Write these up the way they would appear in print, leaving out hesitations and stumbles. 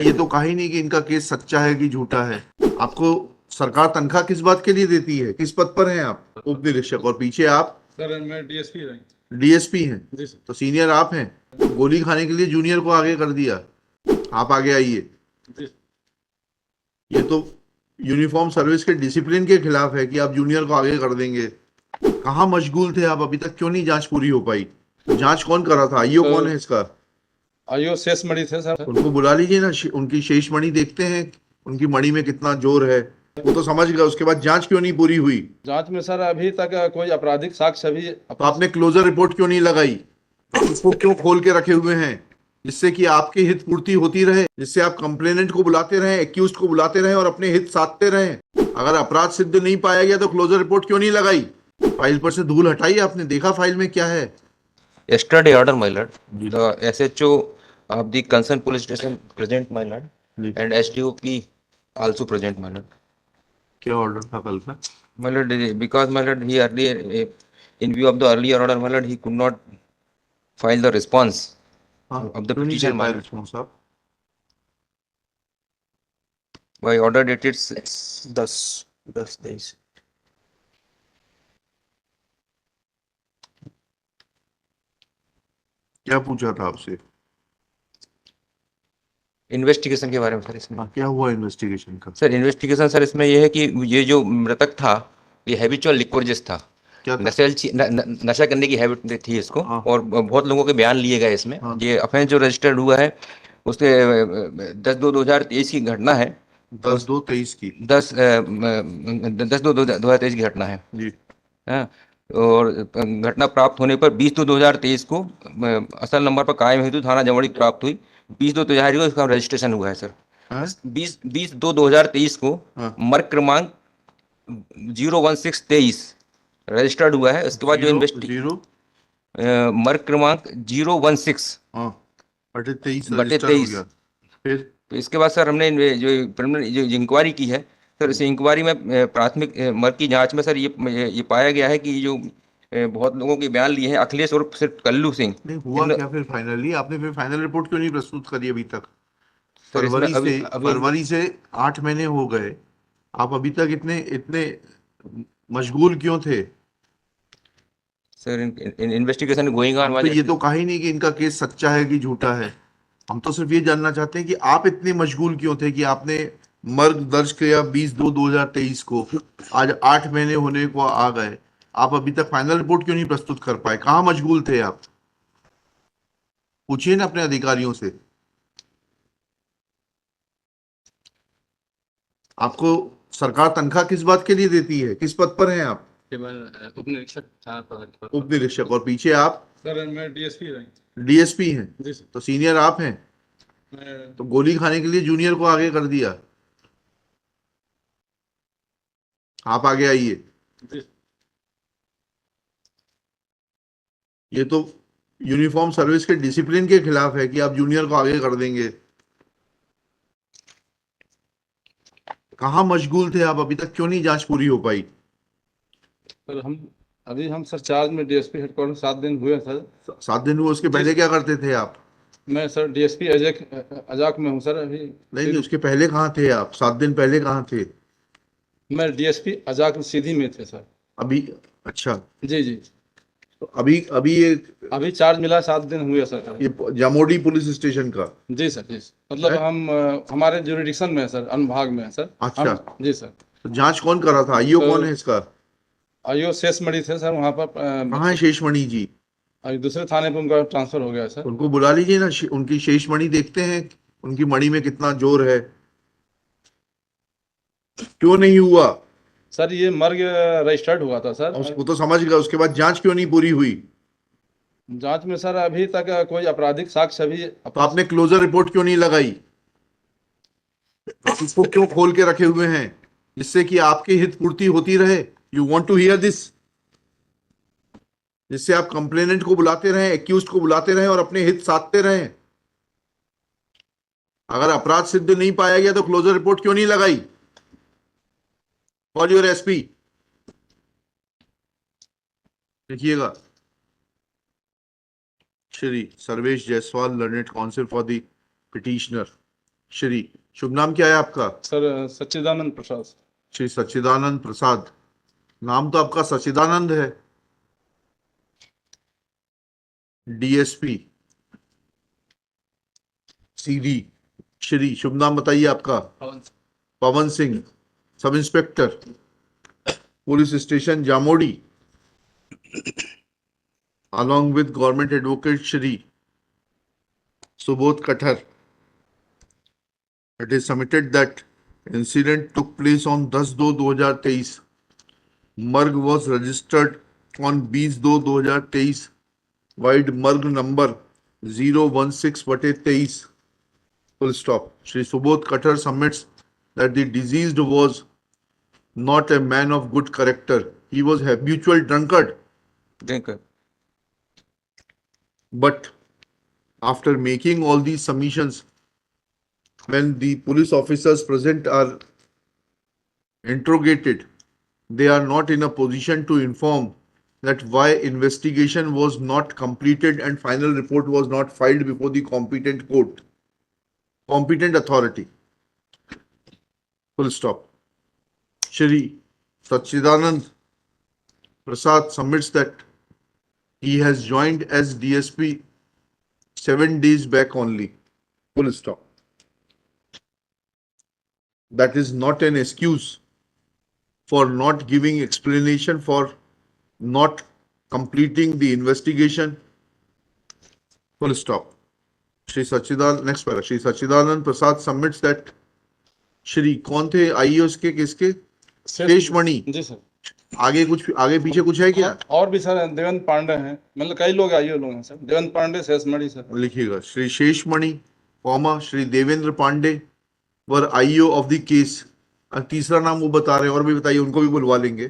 ये तो कहा ही नहीं कि इनका केस सच्चा है कि झूठा है। आपको सरकार तनख्वाह किस बात के लिए देती है? किस पद पर हैं आप? उप निरीक्षक। और पीछे आप सर मैं डीएसपी रही। डीएसपी हैं। जी सर। तो सीनियर आप हैं। तो गोली खाने के लिए जूनियर को आगे कर दिया। आप आगे आइए। जी ये तो यूनिफॉर्म सर्विस के डिसिप्लिन के खिलाफ है कि आप जूनियर को आगे कर देंगे। कहाँ मशगूल थे आप? अभी तक क्यों नहीं जांच पूरी हो पाई? तो जांच कौन कर रहा था? आईओ कौन सर, है इसका? आईओ शेष मणि थे सर। उनको बुला लीजिए ना। उनकी शेष मणि देखते हैं, उनकी मणि में कितना जोर है। वो तो समझ गया, उसके बाद जांच क्यों नहीं पूरी हुई? जांच में सर अभी तक कोई आपराधिक साक्ष्य अभी तो आपने क्लोजर रिपोर्ट क्यों नहीं लगाई? आप उसको क्यों खोल के रखे हुए हैं? जिससे कि आपकी हित पूर्ति होती रहे, जिससे आप कंप्लेनेंट को बुलाते रहें, एक्यूज को बुलाते रहें और अपने हित साधते रहें। अगर अपराध सिद्ध नहीं पाया गया तो क्लोजर रिपोर्ट क्यों नहीं लगाई? फाइल पर से धूल हटाई। आपने देखा फाइल में क्या है? Yesterday order, my lord, जी the SHO of the concerned police station present, my lord, जी। and SDOP also present, my lord. क्या ऑर्डर था कल का? My lord, because my lord, he earlier, in view of the earlier order, my lord, he could not file the response हाँ, of the क्यों नहीं दे petition, my पाए lord. Response आप? By order dated 10 days. क्या पूछा था आपसे? Investigation के बारे में सर इसमें। हाँ, क्या हुआ इन्वेस्टिगेशन का? सर इन्वेस्टिगेशन सर इसमें यह है कि ये जो मृतक था, ये हैबिचुअल लिक्वर्जिस्ट था। क्या था? नशा करने की हैबिट थी इसको। हाँ और बहुत लोगों के बयान लिए गए इसमें। हाँ। ये ऑफेंस जो रजिस्टर्ड हुआ है उसके 10/2/2023 की घटना है। और 10/2/23 की। 10/2/2023 की घटना है। जी। हाँ। और घटना प्राप्त होने पर 20/2/2023 को असल नंबर पर कायम हेतु थाना जमोड़ी प्राप्त हुई। 20/2/2023 को इसका रजिस्ट्रेशन हुआ है सर। हाँ 20/2/2023 को हाँ। मर्ग क्रमांक 01623 रजिस्टर्ड हुआ है। उसके बाद जो जीरो जीरो। मर्ग क्रमांक 016 हाँ, 23 बटे रजिस्टर हो 23। गया। फिर? तो इसके बाद सर हमने जो preliminary जो इंक्वायरी की है सर, इस इंक्वायरी में प्राथमिक मर्ग की जांच में सर ये पाया गया है कि जो बहुत लोगों के बयान लिए हैं, अखिलेश और सिर्फ कल्लू सिंह, नहीं हुआ इन क्या फिर फाइनली? आपने फिर फाइनल रिपोर्ट क्यों नहीं प्रस्तुत करी अभी तक? सर इसमें अभी अभी फरवरी से 8 महीने हो गए। आप अभी तक इतने इतने मशगूल क्यों थे? सर इन्वेस्टिगेशन गोइंग ऑन हम तो वाज। ये तो कहा ही नहीं कि इनका केस सच्चा है कि झूठा है। हम तो सिर्फ ये जानना चाहते हैं कि आप इतने मशगूल क्यों थे कि आपने मर्ग दर्ज किया 20/2/2023 को। आज 8 महीने होने को आ गए। आप अभी तक फाइनल रिपोर्ट क्यों नहीं प्रस्तुत कर पाए? कहाँ मशगूल थे आप? पूछिए ना अपने अधिकारियों से। आपको सरकार तनख्वाह किस बात के लिए देती है? किस पद पर हैं आप? केवल उप निरीक्षक थाना प्रभारी। उप निरीक्षक। और पीछे आप सर मैं डीएसपी रही। डीएसपी हैं। जी सर। तो सीनियर आप हैं। मैं तो गोली खाने के लिए जूनियर को आगे कर दिया। आप आगे आइए। जी ये तो यूनिफॉर्म सर्विस के डिसिप्लिन के खिलाफ है कि आप जूनियर को आगे कर देंगे। कहाँ मशगूल थे आप? अभी तक क्यों नहीं जांच पूरी हो पाई? सर, हम सर चार्ज में डीएसपी हेडक्वार्टर 7 दिन हुए सर। 7 दिन हुए, उसके जी पहले सर। क्या करते थे आप? मैं सर डीएसपी अजाक में हूँ सर अभी। नहीं नहीं, उसके पहले कहाँ थे आप? 7 दिन पहले कहाँ थे? मैं डीएसपी अजाक सीधी में थे सर। अभी? अच्छा। जी जी। तो अभी अभी ये अभी चार्ज मिला 7 दिन हुए सर। ये जामोडी पुलिस स्टेशन का जी सर। जी सर। मतलब है? हम हमारे जुरिडिक्शन में है सर, अनुभाग में है सर। अच्छा। जी सर। तो जांच कौन कर रहा था? आईओ कौन सर है इसका? आईओ शेष मणि थे सर वहाँ पर कहाँ है शेषमणि जी? अभी दूसरे थाने पर उनका ट्रांसफर हो गया है सर। उनको बुला लीजिए ना। उनकी शेषमणि देखते हैं, उनकी मणि में कितना जोर है। क्यों नहीं हुआ? सर ये मर्ग रजिस्टर्ड हुआ था सर। वो तो समझ गया, उसके बाद जांच क्यों नहीं पूरी हुई? जांच में सर अभी तक कोई आपराधिक साक्ष्य अभी तो आपने क्लोजर रिपोर्ट क्यों नहीं लगाई? आप इसको क्यों खोल के रखे हुए हैं? जिससे कि आपकी हित पूर्ति होती रहे। You want to hear this? जिससे आप कंप्लेनेंट को बुलाते रहें, एक्यूज को बुलाते रहें और अपने हित साधते रहें। अगर अपराध सिद्ध नहीं पाया गया तो क्लोजर रिपोर्ट क्यों नहीं लगाई? फॉर योर एसपी लिखिएगा। Shri Sarvesh Jaiswal, learned counsel for the petitioner. Shri शुभ नाम क्या है आपका? सर सच्चिदानंद प्रसाद। श्री सच्चिदानंद प्रसाद। नाम तो आपका सच्चिदानंद है। DSP CD. श्री शुभ नाम बताइए आपका? Pawan Singh, sub inspector, police station Jamodi, along with government advocate Shri Subodh Kathar. It is submitted that incident took place on 10/2/2023. Marg was registered on 20/2/2023 wide Marg number 016/23. Full stop. Shri Subodh Kathar submits that the deceased was not a man of good character. He was habitual drunkard. Drinker. But after making all these submissions, when the police officers present are interrogated, they are not in a position to inform that why investigation was not completed and final report was not filed before the competent court, competent authority. Full stop. Shri Sachidanand Prasad submits that he has joined as DSP 7 days back only. Full stop. That is not an excuse for not giving explanation, for not completing the investigation. Full stop. Shri Sachidanand, next para. Shri Sachidanand Prasad submits that Shri कौन थे IAS के किसके? शेषमणि। जी sir. आगे कुछ आगे पीछे कुछ है क्या? और भी सर देवेंद्र पांडे हैं, मतलब कई लोग आईओ लोग हैं सर। देवेंद्र पांडे, शेषमणि सर। लिखिएगा Shri Sheshmani comma Shri Devendra Pandey were IO of the case. तीसरा नाम वो बता रहे हैं, और भी बताइए, उनको भी बुलवा लेंगे।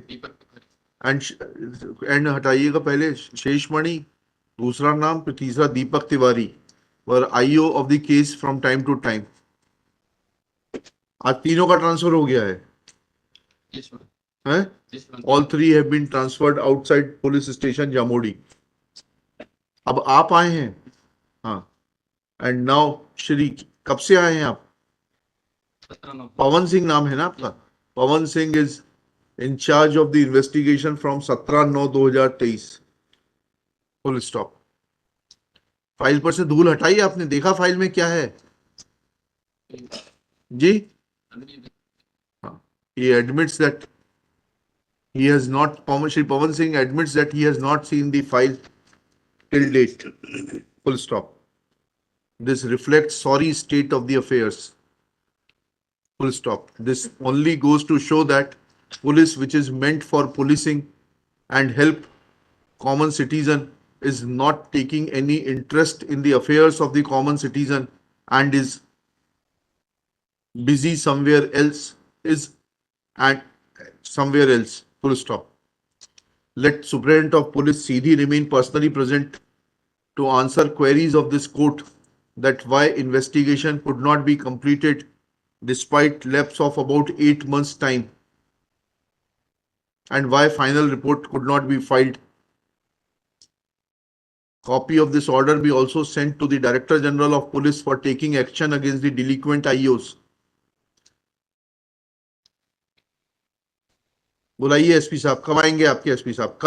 एंड हटाइएगा पहले शेषमणि, दूसरा नाम, फिर तीसरा Deepak Tiwari were IO of the case from time to time. आज तीनों का ट्रांसफर हो गया है। All three have been transferred outside police station Jamodi. अब आप आए हैं, हाँ। एंड नाउ श्री, कब से आए हैं आप? पवन सिंह नाम है ना आपका? Pawan Singh is in charge of the investigation from 17/9/2023। Full stop. File पर से धूल हटाइए। आपने देखा फाइल में क्या है जी? He admits that he has not, Shri Pawan Singh admits that he has not seen the file till date. Full stop. This reflects sorry state of the affairs. Full stop. This only goes to show that police, which is meant for policing and help common citizen, is not taking any interest in the affairs of the common citizen and is busy somewhere else, somewhere else. Full stop. Let Superintendent of Police CD remain personally present to answer queries of this court that why investigation could not be completed despite lapse of about 8 months' time, and why final report could not be filed. Copy of this order be also sent to the Director General of Police for taking action against the delinquent IOs. बुलाइए SP साहब। कब आएंगे आपके SP साहब?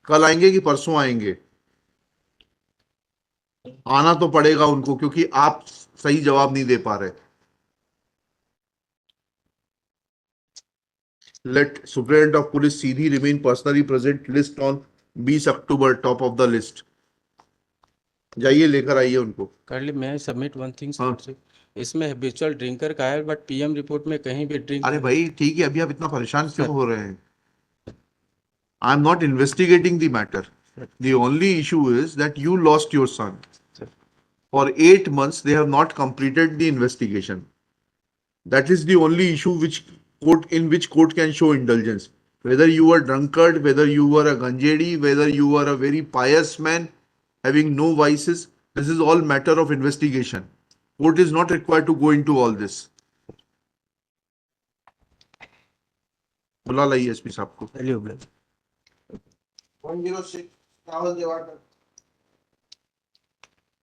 कल आएंगे कि परसों आएंगे? आना तो पड़ेगा उनको, क्योंकि आप सही जवाब नहीं दे पा रहे। Let Superintendent of Police CD remain personally present. List on 20 October, top of the list. जाइए लेकर आइए उनको। Currently, may I submit one thing, हाँ। sir? इसमें हैबिचुअल ड्रिंकर का है, बट पीएम रिपोर्ट में कहीं भी ड्रिंक। अरे भाई ठीक है, अभी आप इतना परेशान क्यों हो रहे हैं? I am not investigating the matter. The only issue is that you lost your son. For 8 months they have not completed the investigation. That is the only issue which court can show indulgence. Whether you were drunkard, whether you were a ganjedi, whether you were a very pious man having no vices, this is all matter of investigation. Court is not required to go into all this. बुला लाइए SP साहब को। 106 राहुल देवाकर।